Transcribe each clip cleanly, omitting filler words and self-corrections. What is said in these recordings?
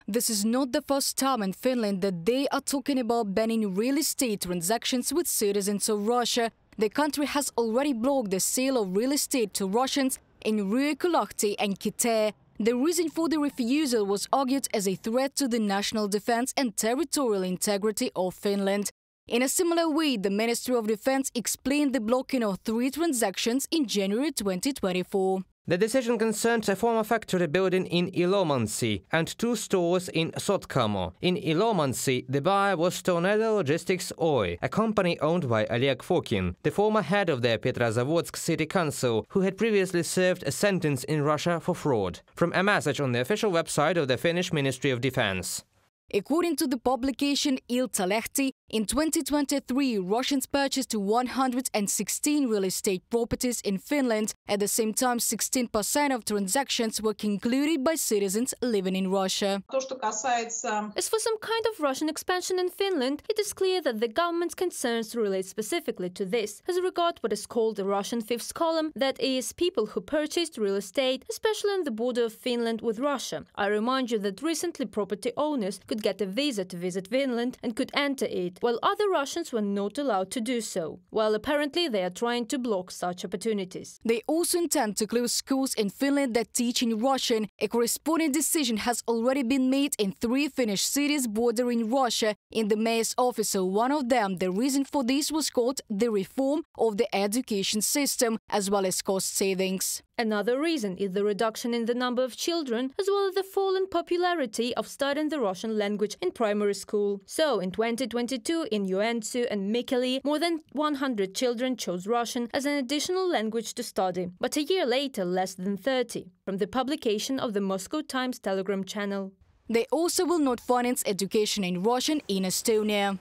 This is not the first time in Finland that they are talking about banning real estate transactions with citizens of Russia. The country has already blocked the sale of real estate to Russians in Ruokolahti and Kitee. The reason for the refusal was argued as a threat to the national defense and territorial integrity of Finland. In a similar way, the Ministry of Defense explained the blocking of 3 transactions in January 2024. The decision concerned a former factory building in Ilomantsi and 2 stores in Sotkamo. In Ilomantsi, the buyer was Tornado Logistics Oy, a company owned by Oleg Fokin, the former head of the Petrozavodsk city council, who had previously served a sentence in Russia for fraud. From a message on the official website of the Finnish Ministry of Defense. According to the publication Iltalehti, in 2023, Russians purchased 116 real estate properties in Finland. At the same time, 16% of transactions were concluded by citizens living in Russia. As for some kind of Russian expansion in Finland, it is clear that the government's concerns relate specifically to this, as regard what is called the Russian fifth column, that is, people who purchased real estate, especially on the border of Finland with Russia. I remind you that recently property owners could get a visa to visit Finland and could enter it, while other Russians were not allowed to do so. Well, apparently they are trying to block such opportunities. They also intend to close schools in Finland that teach in Russian. A corresponding decision has already been made in 3 Finnish cities bordering Russia. In the mayor's office of one of them, the reason for this was called the reform of the education system, as well as cost savings. Another reason is the reduction in the number of children, as well as the fall in popularity of studying the Russian language in primary school. So, in 2022, in Joensuu and Mikkeli, more than 100 children chose Russian as an additional language to study, but a year later, less than 30, from the publication of the Moscow Times Telegram channel. They also will not finance education in Russian in Estonia.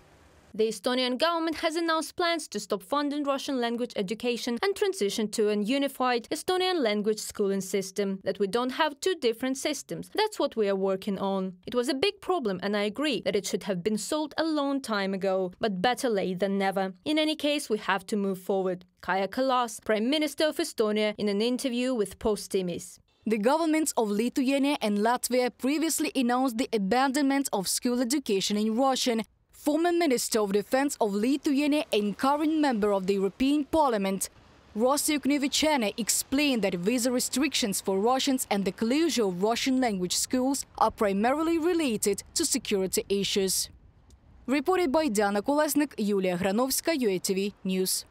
The Estonian government has announced plans to stop funding Russian language education and transition to an unified Estonian language schooling system, that we don't have 2 different systems. That's what we are working on. It was a big problem, and I agree that it should have been solved a long time ago, but better late than never. In any case, we have to move forward. Kaja Kallas, Prime Minister of Estonia, in an interview with Postimees. The governments of Lithuania and Latvia previously announced the abandonment of school education in Russian. Former Minister of Defense of Lithuania and current member of the European Parliament, Rasa Juknevičienė, explained that visa restrictions for Russians and the closure of Russian language schools are primarily related to security issues. Reported by Diana Kolesnik, Yulia Granovska, UATV News.